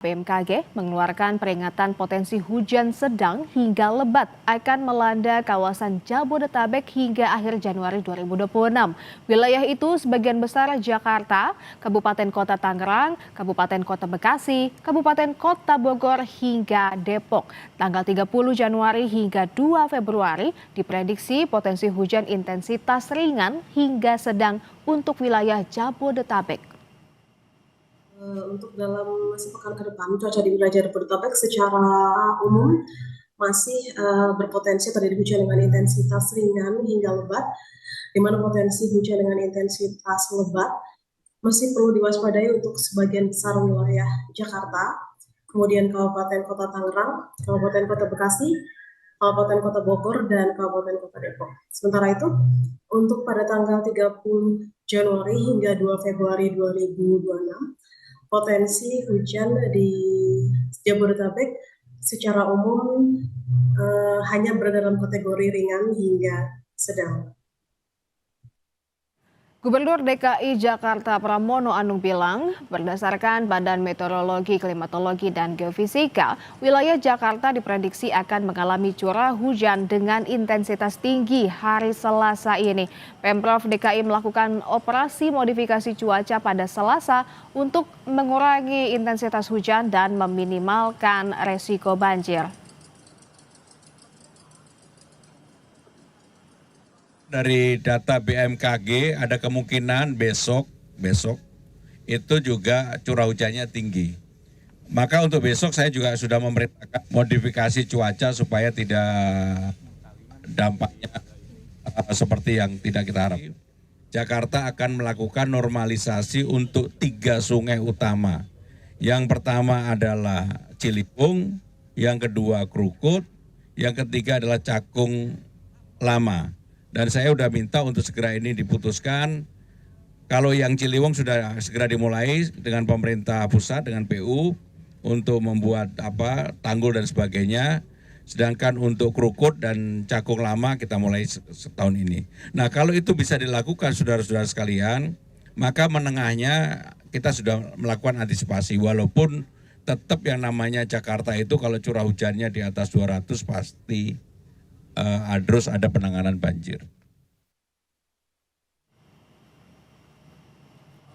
BMKG mengeluarkan peringatan potensi hujan sedang hingga lebat akan melanda kawasan Jabodetabek hingga akhir Januari 2026. Wilayah itu sebagian besar Jakarta, Kabupaten Kota Tangerang, Kabupaten Kota Bekasi, Kabupaten Kota Bogor hingga Depok. Tanggal 30 Januari hingga 2 Februari diprediksi potensi hujan intensitas ringan hingga sedang untuk wilayah Jabodetabek. Untuk dalam sepekan ke depan, cuaca di wilayah Jabodetabek secara umum masih berpotensi terjadi hujan dengan intensitas ringan hingga lebat, di mana potensi hujan dengan intensitas lebat masih perlu diwaspadai untuk sebagian besar wilayah Jakarta, kemudian Kabupaten Kota Tangerang, Kabupaten Kota Bekasi, Kabupaten Kota Bogor, dan Kabupaten Kota Depok. Sementara itu, untuk pada tanggal 30 Januari hingga 2 Februari 2026, potensi hujan di Jabodetabek secara umum hanya berada dalam kategori ringan hingga sedang. Gubernur DKI Jakarta Pramono Anung bilang, berdasarkan Badan Meteorologi, Klimatologi, dan Geofisika, wilayah Jakarta diprediksi akan mengalami curah hujan dengan intensitas tinggi hari Selasa ini. Pemprov DKI melakukan operasi modifikasi cuaca pada Selasa untuk mengurangi intensitas hujan dan meminimalkan resiko banjir. Dari data BMKG ada kemungkinan besok itu juga curah hujannya tinggi. Maka untuk besok saya juga sudah memerintahkan modifikasi cuaca supaya tidak dampaknya seperti yang tidak kita harapkan. Jakarta akan melakukan normalisasi untuk 3 sungai utama. Yang pertama adalah Ciliwung, yang kedua Krukut, yang ketiga adalah Cakung Lama. Dan saya sudah minta untuk segera ini diputuskan. Kalau yang Ciliwung sudah segera dimulai dengan pemerintah pusat, dengan PU untuk membuat tanggul dan sebagainya. Sedangkan untuk Krukut dan Cakung Lama kita mulai setahun ini. Nah kalau itu bisa dilakukan saudara-saudara sekalian, maka menengahnya kita sudah melakukan antisipasi. Walaupun tetap yang namanya Jakarta itu kalau curah hujannya di atas 200 pasti harus ada penanganan banjir.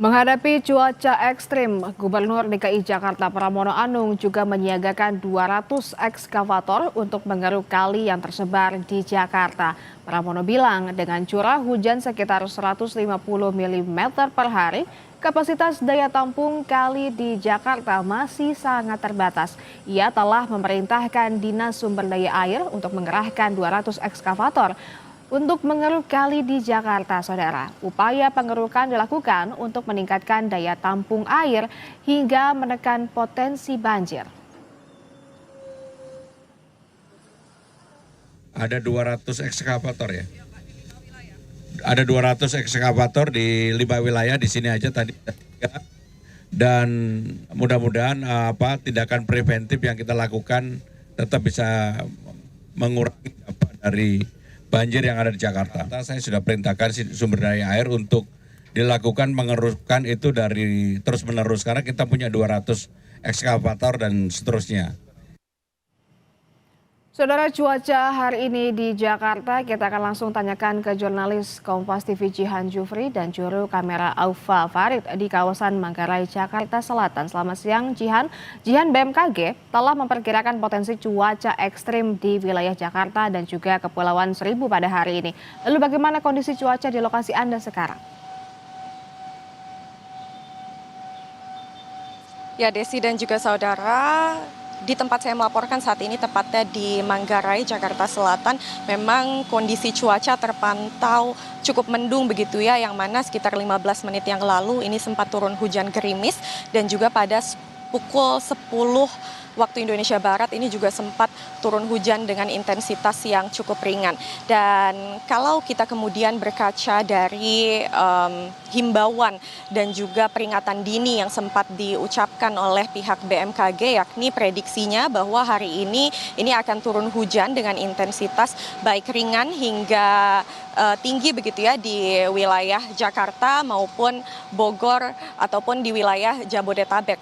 Menghadapi cuaca ekstrim, Gubernur DKI Jakarta Pramono Anung juga menyiagakan 200 ekskavator untuk mengeruk kali yang tersebar di Jakarta. Pramono bilang dengan curah hujan sekitar 150 mm per hari, kapasitas daya tampung kali di Jakarta masih sangat terbatas. Ia telah memerintahkan Dinas Sumber Daya Air untuk mengerahkan 200 ekskavator untuk mengeruk kali di Jakarta, saudara. Upaya pengerukan dilakukan untuk meningkatkan daya tampung air hingga menekan potensi banjir. Ada 200 ekskavator ya? Ada 200 ekskavator di 5 wilayah di sini aja tadi. Dan mudah-mudahan tindakan preventif yang kita lakukan tetap bisa mengurangi dari banjir yang ada di Jakarta. Saya sudah perintahkan sumber daya air untuk dilakukan mengerukkan itu dari terus menerus karena kita punya 200 ekskavator dan seterusnya. Saudara, cuaca hari ini di Jakarta kita akan langsung tanyakan ke jurnalis Kompas TV Jihan Jufri dan juru kamera Aufa Farid di kawasan Manggarai, Jakarta Selatan. Selamat siang Jihan. Jihan, BMKG telah memperkirakan potensi cuaca ekstrim di wilayah Jakarta dan juga Kepulauan Seribu pada hari ini. Lalu bagaimana kondisi cuaca di lokasi Anda sekarang? Ya Desi dan juga saudara, di tempat saya melaporkan saat ini tepatnya di Manggarai, Jakarta Selatan, memang kondisi cuaca terpantau cukup mendung begitu ya, yang mana sekitar 15 menit yang lalu ini sempat turun hujan gerimis dan juga pada pukul 10 waktu Indonesia Barat ini juga sempat turun hujan dengan intensitas yang cukup ringan. Dan kalau kita kemudian berkaca dari himbauan dan juga peringatan dini yang sempat diucapkan oleh pihak BMKG, yakni prediksinya bahwa hari ini akan turun hujan dengan intensitas baik ringan hingga tinggi begitu ya di wilayah Jakarta maupun Bogor ataupun di wilayah Jabodetabek.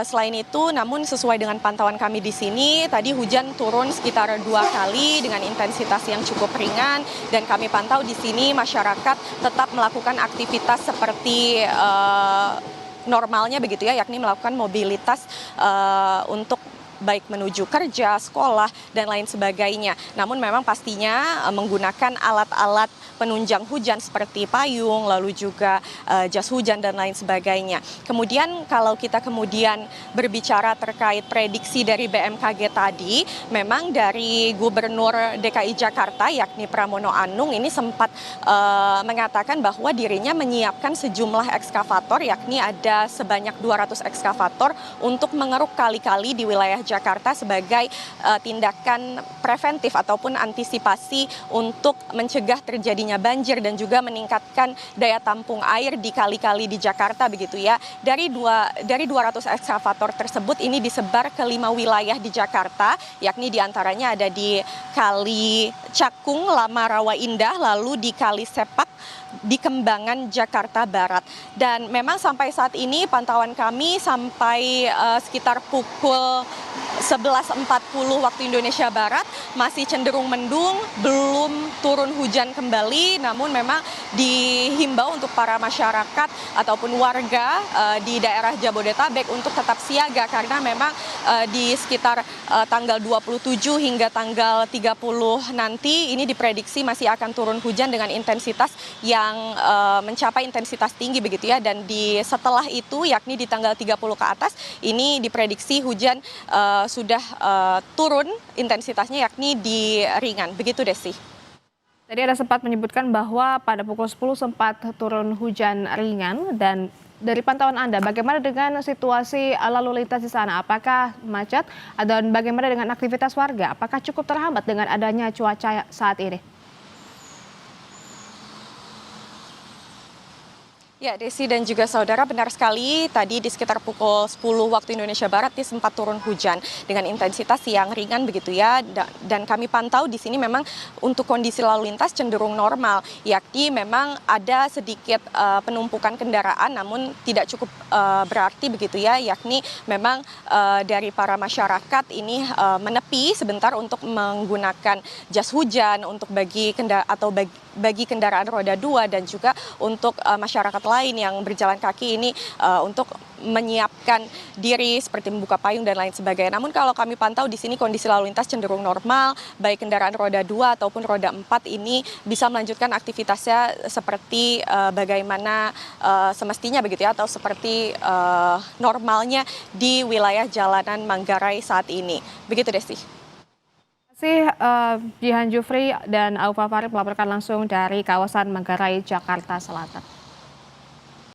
Selain itu, namun sesuai dengan pantauan kami di sini, tadi hujan turun sekitar 2 kali dengan intensitas yang cukup ringan, dan kami pantau di sini masyarakat tetap melakukan aktivitas seperti normalnya begitu ya, yakni melakukan mobilitas untuk baik menuju kerja, sekolah, dan lain sebagainya. Namun memang pastinya menggunakan alat-alat penunjang hujan seperti payung, lalu juga jas hujan, dan lain sebagainya. Kemudian kalau kita kemudian berbicara terkait prediksi dari BMKG tadi, memang dari Gubernur DKI Jakarta yakni Pramono Anung ini sempat mengatakan bahwa dirinya menyiapkan sejumlah ekskavator, yakni ada sebanyak 200 ekskavator untuk mengeruk kali-kali di wilayah Jakarta sebagai tindakan preventif ataupun antisipasi untuk mencegah terjadinya banjir dan juga meningkatkan daya tampung air di kali-kali di Jakarta begitu ya. Dari 200 ekskavator tersebut ini disebar ke 5 wilayah di Jakarta, yakni diantaranya ada di Kali Cakung, Lama Rawa Indah, lalu di Kali Sepak, di Kembangan, Jakarta Barat. Dan memang sampai saat ini pantauan kami sampai sekitar pukul 11.40 waktu Indonesia Barat masih cenderung mendung, belum turun hujan kembali, namun memang dihimbau untuk para masyarakat ataupun warga di daerah Jabodetabek untuk tetap siaga karena memang di sekitar tanggal 27 hingga tanggal 30 nanti ini diprediksi masih akan turun hujan dengan intensitas yang mencapai intensitas tinggi begitu ya, dan setelah itu yakni di tanggal 30 ke atas ini diprediksi hujan sudah turun intensitasnya yakni di ringan. Begitu Desi. Tadi ada sempat menyebutkan bahwa pada pukul 10 sempat turun hujan ringan, dan dari pantauan Anda bagaimana dengan situasi lalu lintas di sana? Apakah macet dan bagaimana dengan aktivitas warga? Apakah cukup terhambat dengan adanya cuaca saat ini? Ya, Desi dan juga saudara, benar sekali tadi di sekitar pukul 10 waktu Indonesia Barat ini sempat turun hujan dengan intensitas yang ringan begitu ya, dan kami pantau di sini memang untuk kondisi lalu lintas cenderung normal, yakni memang ada sedikit penumpukan kendaraan namun tidak cukup berarti begitu ya, yakni memang dari para masyarakat ini menepi sebentar untuk menggunakan jas hujan untuk bagi kendaraan roda 2 dan juga untuk masyarakat lain yang berjalan kaki ini untuk menyiapkan diri seperti membuka payung dan lain sebagainya. Namun kalau kami pantau di sini kondisi lalu lintas cenderung normal, baik kendaraan roda 2 ataupun roda 4 ini bisa melanjutkan aktivitasnya seperti bagaimana semestinya begitu ya, atau seperti normalnya di wilayah jalanan Manggarai saat ini. Begitu Desi. Terima kasih Jihan Jufri dan Aufa Farid melaporkan langsung dari kawasan Manggarai, Jakarta Selatan.